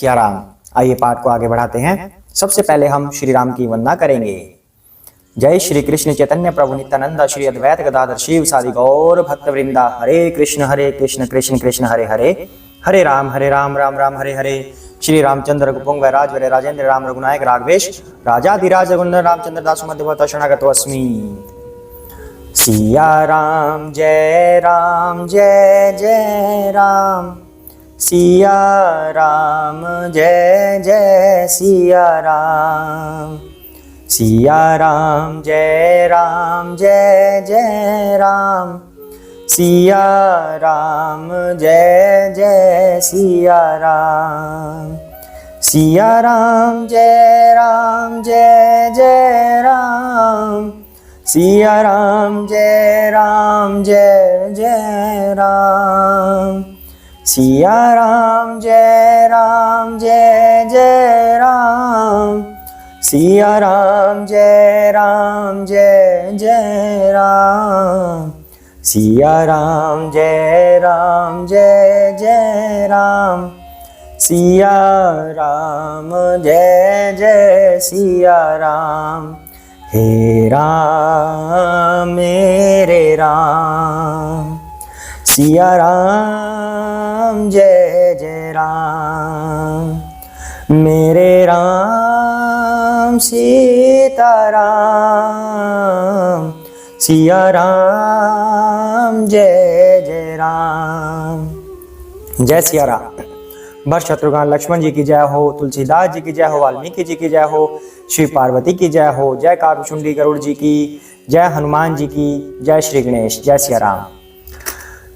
सियाराम। आइए पाठ को आगे बढ़ाते हैं। सबसे पहले हम श्री राम की वंदना करेंगे। जय श्री कृष्ण चैतन्य प्रभु नित्यानंद श्री अद्वैत गदाधर शिव सादि गौर भक्त वृंदा। हरे कृष्ण कृष्ण कृष्ण हरे हरे, हरे राम राम राम हरे हरे। श्री रामचंद्र रघुपुंग वैराज वरे राजेंद्र राम रघुनायक राघवेश राजाधिराज रघुनंदन रामचंद्र दास मध्यभक्त शरणागतो अस्मि। सिया राम जय जय राम, सिया राम जय जय सिया राम, सिया राम जय जय राम, सिया राम जय जय सिया राम, सिया राम जय जय राम, सिया राम जय जय राम, सिया राम जय जय राम, सिया राम जय जय राम, सिया राम जय जय राम, सिया राम जय जय सिया राम। हे राम मेरे राम, सिया राम जय जय राम, मेरे राम सीता राम, सिया राम जय जय राम। जय सिया राम। भरत शत्रुघ्न लक्ष्मण जी की जय हो, तुलसीदास जी की जय हो, वाल्मीकि जी की जय हो, श्री पार्वती की जय हो, जय काकभुशुंडी गरुड़ जी की जय, हनुमान जी की जय, श्री गणेश। जय सिया राम।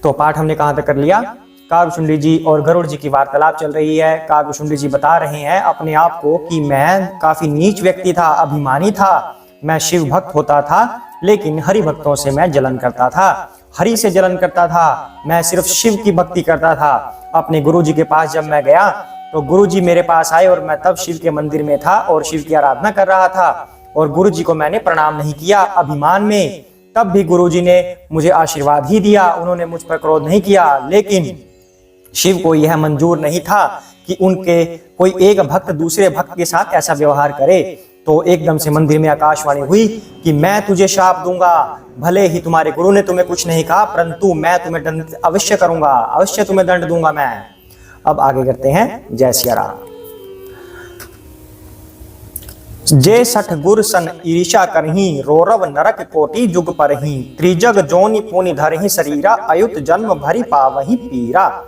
तो पाठ हमने कहां तक कर लिया? काकभुशुंडी जी और गरुड़ जी की वार्तालाप चल रही है। काकभुशुंडी जी बता रहे हैं अपने आप को कि मैं काफी नीच व्यक्ति था, अभिमानी था, मैं शिव भक्त होता था, लेकिन हरि भक्तों से मैं जलन करता था, हरि से जलन करता था, मैं सिर्फ शिव की भक्ति करता था। अपने गुरु जी के पास जब मैं गया तो गुरु जी मेरे पास आए और मैं तब शिव के मंदिर में था और शिव की आराधना कर रहा था, और गुरु जी को मैंने प्रणाम नहीं किया अभिमान में। तब भी गुरु जी ने मुझे आशीर्वाद ही दिया, उन्होंने मुझ पर क्रोध नहीं किया। लेकिन शिव को यह मंजूर नहीं था कि उनके कोई एक भक्त दूसरे भक्त के साथ ऐसा व्यवहार करे। तो एकदम से मंदिर में आकाशवाणी हुई कि मैं तुझे शाप दूंगा, भले ही तुम्हारे गुरु ने तुम्हें कुछ नहीं कहा, परंतु मैं तुम्हें दंड अवश्य करूंगा, अवश्य तुम्हें दंड दूंगा मैं। अब आगे करते हैं। जय सिया राम। जे सठ गुर सन ईर्षा करही, रोरव नरक कोटि जुग परही, त्रिजग जोनि पुनि धरही शरीरा, अयुत जन्म भरी पावही पीरा।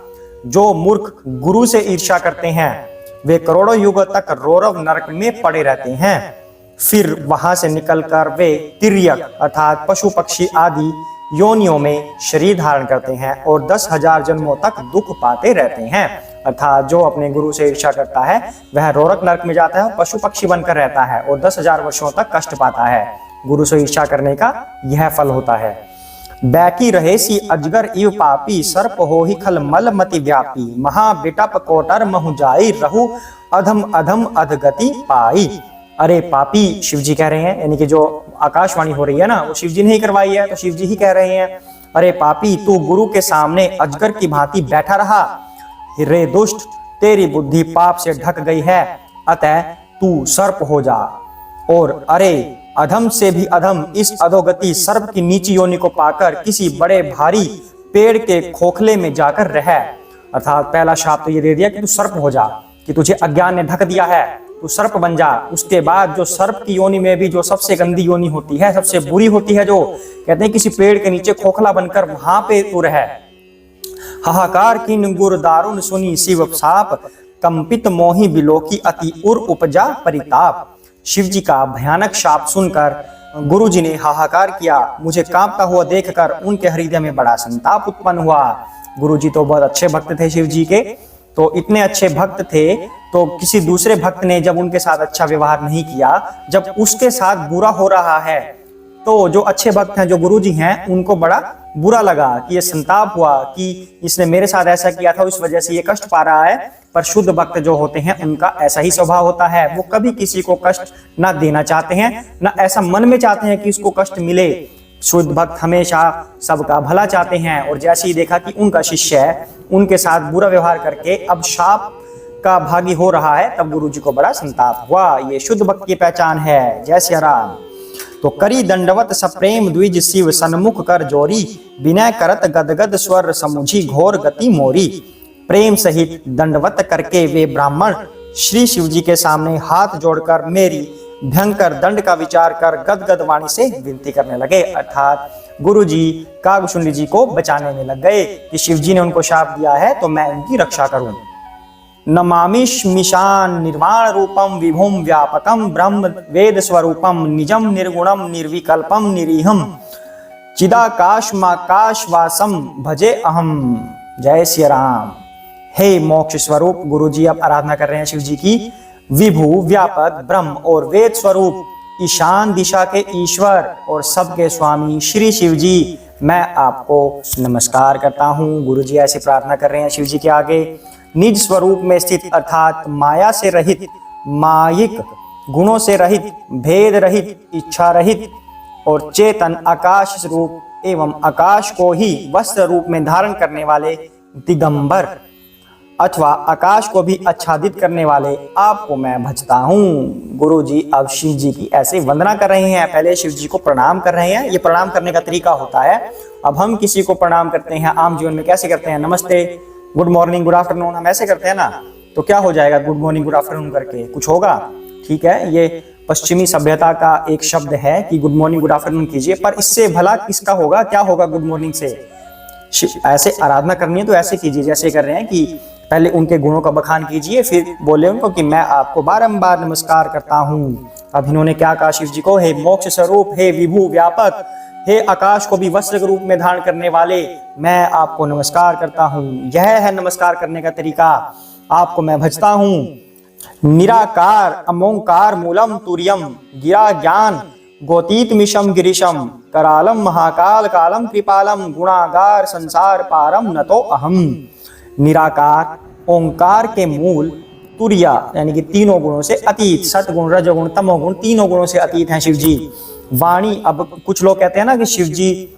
जो मूर्ख गुरु से ईर्षा करते हैं वे करोड़ों युग तक रोरव नरक में पड़े रहते हैं, फिर वहां से निकलकर वे तिर्यक अर्थात पशु पक्षी आदि योनियों में शरीर धारण करते हैं और 10,000 जन्मों तक दुख पाते रहते हैं। अर्थात जो अपने गुरु से ईर्षा करता है वह रोरक नरक में जाता है, पशु पक्षी बनकर रहता है और 10,000 वर्षों तक कष्ट पाता है। गुरु से ईर्षा करने का यह फल होता है। बैकी रहेसी अजगर इव पापी, सर्प होहि खल मल मति व्यापी, महा बिटप कोटर महु जाई, रहु अधम अधम अधगति पाई। अरे पापी, शिव जी कह रहे हैं, यानी कि जो आकाशवाणी हो रही है ना वो शिव जी ने ही करवाई है, तो शिव जी ही कह रहे हैं, अरे पापी तू गुरु के सामने अजगर की भांति बैठा रहा, रे दुष्ट तेरी बुद्धि पाप से ढक गई है, अतः तू सर्प हो जा। और अरे अधम से भी अधम इस अधोगति सर्प की नीची योनि को पाकर किसी बड़े भारी पेड़ के खोखले में जाकर रह। अर्थात पहला शाप तो ये दे दिया कि तू सर्प हो जा, कि तुझे अज्ञान ने ढक दिया है, तू सर्प बन जा। उसके बाद जो सर्प की योनि में भी जो सबसे गंदी योनि होती है, सबसे बुरी होती है, जो कहते हैं किसी पेड़ के नीचे खोखला बनकर वहां पे तू रह। हाहाकार किन गुर दारुण सुनी शिव साप, कंपित मोहि बिलोकी अति उर उपजा परिताप। शिव जी का भयानक शाप सुनकर गुरु जी ने हाहाकार किया, मुझे कांपता हुआ देखकर उनके हृदय में बड़ा संताप उत्पन्न हुआ। गुरु जी तो बहुत अच्छे भक्त थे शिव जी के, तो इतने अच्छे भक्त थे तो किसी दूसरे भक्त ने जब उनके साथ अच्छा व्यवहार नहीं किया, जब उसके साथ बुरा हो रहा है, तो जो अच्छे भक्त हैं, जो गुरु जी हैं, उनको बड़ा बुरा लगा कि ये संताप हुआ कि इसने मेरे साथ ऐसा किया था, उस वजह से ये कष्ट पा रहा है। पर शुद्ध भक्त जो होते हैं उनका ऐसा ही स्वभाव होता है, वो कभी किसी को कष्ट ना देना चाहते हैं, ना ऐसा मन में चाहते हैं कि इसको कष्ट मिले। शुद्ध भक्त हमेशा सबका भला चाहते हैं। और जैसे ही देखा कि उनका शिष्य है, उनके साथ बुरा व्यवहार करके अब शाप का भागी हो रहा है, तब गुरु जी को बड़ा संताप हुआ। ये शुद्ध भक्त की पहचान है। जय सिया राम। तो करी दंडवत सप्रेम द्विज शिव सन्मुख कर जोरी, विनय करत गदगद स्वर समुझी घोर गति मोरी। प्रेम सहित दंडवत करके वे ब्राह्मण श्री शिव जी के सामने हाथ जोड़कर मेरी भयंकर दंड का विचार कर गदगद वाणी से विनती करने लगे, अर्थात गुरु जी कागभूषुंडी जी को बचाने में लग गए कि शिव जी ने उनको शाप दिया है तो मैं उनकी रक्षा करूं। नमामिष्मिशान निर्वाण रूपम विभुम व्यापकम ब्रह्म वेद स्वरूपम निजम निर्गुणम निर्विकल्पम निरीहम चिदाकाशमाकाशवासम भजे अहम। जय श्री राम। हे मोक्ष स्वरूप गुरु जी अब आराधना कर रहे हैं शिव जी की। विभु व्यापक ब्रह्म और वेद स्वरूप ईशान दिशा के ईश्वर और सबके स्वामी श्री शिव जी, मैं आपको नमस्कार करता हूँ। गुरु जी ऐसे प्रार्थना कर रहे हैं शिव जी के आगे। निज स्वरूप में स्थित अर्थात माया से रहित, मायिक गुणों से रहित, भेद रहित, इच्छा रहित और चेतन आकाश स्वरूप एवं आकाश को ही वस्त्र रूप में धारण करने वाले दिगंबर अथवा आकाश को भी आच्छादित करने वाले आपको मैं भजता हूँ। गुरु जी अब शिव जी की ऐसे वंदना कर रहे हैं। पहले शिव जी को प्रणाम कर रहे हैं। ये प्रणाम करने का तरीका होता है। अब हम किसी को प्रणाम करते हैं आम जीवन में कैसे करते हैं? नमस्ते, गुड मॉर्निंग, गुड आफ्टरनून, हम ऐसे करते हैं ना। तो क्या हो जाएगा गुड मॉर्निंग गुड आफ्टरनून करके? कुछ होगा? ठीक है, ये पश्चिमी सभ्यता का एक शब्द है कि गुड मॉर्निंग गुड आफ्टरनून कीजिए, पर इससे भला किसका होगा? क्या होगा गुड मॉर्निंग से? ऐसे आराधना करनी है तो ऐसे कीजिए जैसे कर रहे हैं कि पहले उनके गुणों का बखान कीजिए, फिर बोले उनको कि मैं आपको बारंबार नमस्कार करता हूँ। अब इन्होंने क्या कहा शिव जी को? हे मोक्ष स्वरूप, हे विभु व्यापक, हे आकाश को भी वस्त्र के रूप में धारण करने वाले, मैं आपको नमस्कार करता हूँ। यह है नमस्कार करने का तरीका। आपको मैं भजता हूँ। निराकार अमोंकार मूलम तुर्यम गिरा ज्ञान गोतीत मिशम गिरीशम करालम महाकाल कालम कृपालम गुणागार संसार पारम न तो अहम। निराकार ओंकार के मूल, तुर्या यानी कि तीनों गुणों से अतीत, सतगुण रजगुण तमोगुण तीनों गुणों से अतीत हैं शिव जी। वाणी, अब कुछ लोग कहते हैं ना कि शिव जी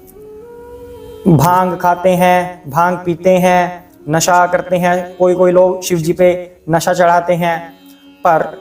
भांग खाते हैं, भांग पीते हैं, नशा करते हैं। कोई लोग शिव जी पे नशा चढ़ाते हैं, पर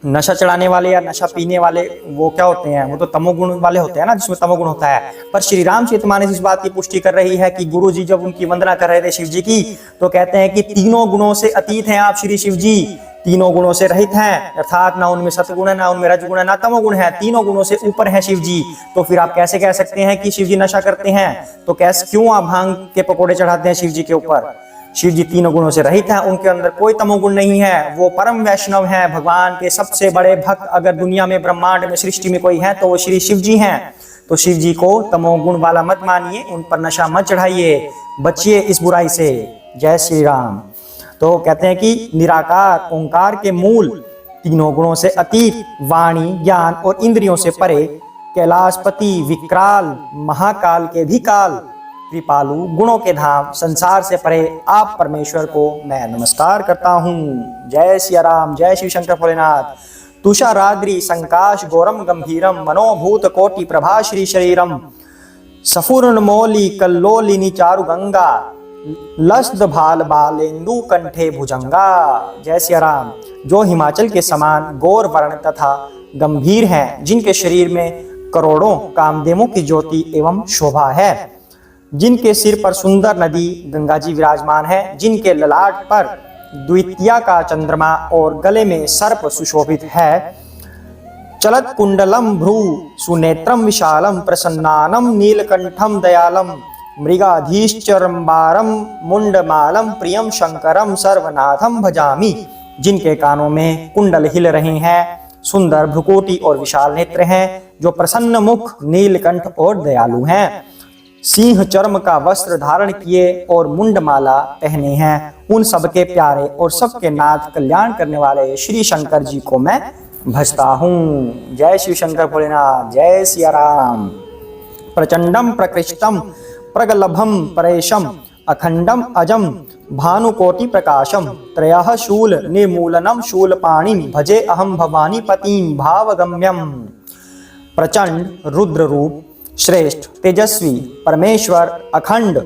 नशा चढ़ाने वाले या नशा पीने वाले वो क्या होते हैं? वो तो तमोगुण वाले होते हैं ना, जिसमें तमोगुण होता है। पर श्री रामचरितमानस इस बात की पुष्टि कर रही है कि गुरु जी जब उनकी वंदना कर रहे थे शिव जी की, तो कहते हैं कि तीनों गुणों से अतीत हैं आप श्री शिव जी, तीनों गुणों से रहित हैं, अर्थात ना उनमें सतगुण है, ना उनमें रजगुण है, ना तमोगुण है, तीनों गुणों से ऊपर है शिव जी। तो फिर आप कैसे कह सकते हैं कि शिव जी नशा करते हैं? तो कैसे, क्यों आप भांग के पकौड़े चढ़ाते हैं शिव जी के ऊपर? शिव जी तीनों गुणों से रहित हैं, उनके अंदर कोई तमोगुण नहीं है। वो परम वैष्णव हैं, भगवान के सबसे बड़े भक्त। अगर दुनिया में, ब्रह्मांड में, सृष्टि में कोई है तो वो श्री शिव जी हैं। तो शिव जी को तमोगुण वाला मत मानिए, उन पर नशा मत चढ़ाइए, बचिए इस बुराई से। जय श्री राम। तो कहते हैं कि निराकार ओंकार के मूल, तीनों गुणों से अतीत, वाणी ज्ञान और इंद्रियों से परे, कैलाशपति विकराल महाकाल के भी काल, कृपालु गुणों के धाम, संसार से परे आप परमेश्वर को मैं नमस्कार करता हूँ। जय सिया राम। जय शिव शंकर भोलेनाथ। तुषाराद्रि संकाश गौरम गंभीरम मनोभूत कोटि प्रभा श्री शरीरम सफुरनमौली कल्लोलिनी चारु गंगा लसद भाल बालेंदु कंठे भुजंगा। जय सिया राम। जो हिमाचल के समान गौर वर्ण तथा गंभीर हैं, जिनके शरीर में करोड़ों कामदेवों की ज्योति एवं शोभा है, जिनके सिर पर सुंदर नदी गंगा जी विराजमान है, जिनके ललाट पर द्वितीया का चंद्रमा और गले में सर्प सुशोभित है, चलत कुंडलम भ्रू सुनेत्रम विशालम प्रसन्नानम नीलकंठम दयालम मृगाधीश्चरम्बारम मुंडमालम प्रियम शंकरम सर्वनाथम भजामि। जिनके कानों में कुंडल हिल रहे हैं, सुंदर भ्रुकोटि और विशाल नेत्र हैं, जो प्रसन्न मुख, नीलकंठ और दयालु हैं, सिंह चर्म का वस्त्र धारण किए और मुंडमाला पहने हैं, उन सबके प्यारे और सबके नाथ कल्याण करने वाले श्री शंकर जी को मैं भजता हूँ। जय शिव शंकर भोलेनाथ। जय सिया राम। प्रचंडम प्रकृष्टम प्रगलभम परेशम अखंडम अजम भानुकोटि प्रकाशम त्रयः शूल निर्मूलनम शूलपाणिम भजे अहम भवानी पतिम भावगम्यम। प्रचंड रुद्र रूप, श्रेष्ठ तेजस्वी परमेश्वर, अखंड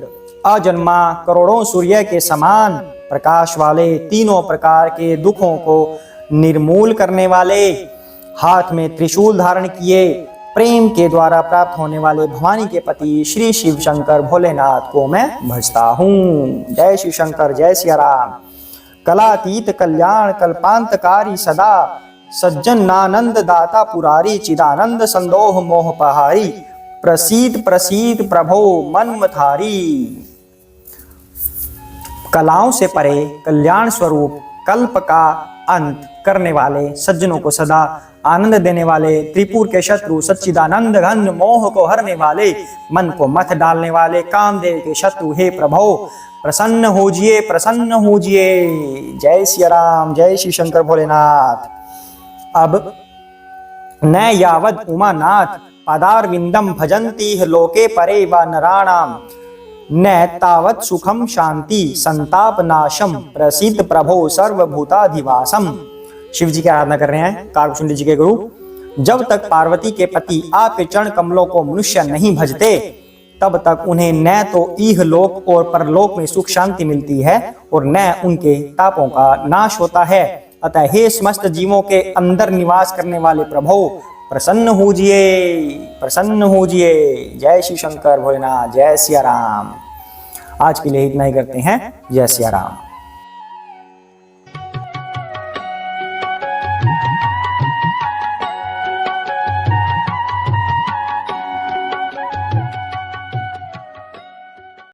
अजन्मा, करोड़ों सूर्य के समान, प्रकाश वाले, तीनों प्रकार के दुखों को निर्मूल करने वाले, हाथ में त्रिशूल धारण किए, प्रेम के द्वारा प्राप्त होने वाले भवानी के पति श्री शिव शंकर भोलेनाथ को मैं भजता हूँ। जय शिव शंकर, जय सिया राम। कलातीत कल्याण कल्पांतकारी सदा, सज्जन नानंद दाता पुरारी, चिदानंद संदोह मोह पहारी, प्रसीद प्रसीद प्रभो मन्मथारी। कलाओं से परे कल्याण स्वरूप, कल्प का अंत करने वाले, सज्जनों को सदा आनंद देने वाले, त्रिपुर के शत्रु सच्चिदानंद घन, मोह को हरने वाले, मन को मथ डालने वाले, कामदेव के शत्रु हे प्रभो प्रसन्न होजिए, प्रसन्न होजिए। जय सिया राम, जय श्री शंकर भोलेनाथ। अब न यावद उमानाथ पदारविंदम भजन्ति लोके परे व नराणाम, न तावत सुखम शांति संताप नाशम, प्रसिद्ध प्रभो सर्वभूताधिवासम। शिव जी की आराधना कर रहे हैं कारकुशुंडी जी के गुरु। जब तक पार्वती के पति आपके चरण कमलों को मनुष्य नहीं भजते, तब तक उन्हें न तो इहलोक और परलोक में सुख शांति मिलती है और न उनके तापों का नाश होता है। अतः हे समस्त जीवों के अंदर निवास करने वाले प्रभो प्रसन्न होजिए, प्रसन्न होजिए। जय श्री शंकर भोलेनाथ, जय सिया राम। आज के लिए इतना ही करते हैं। जय सिया राम।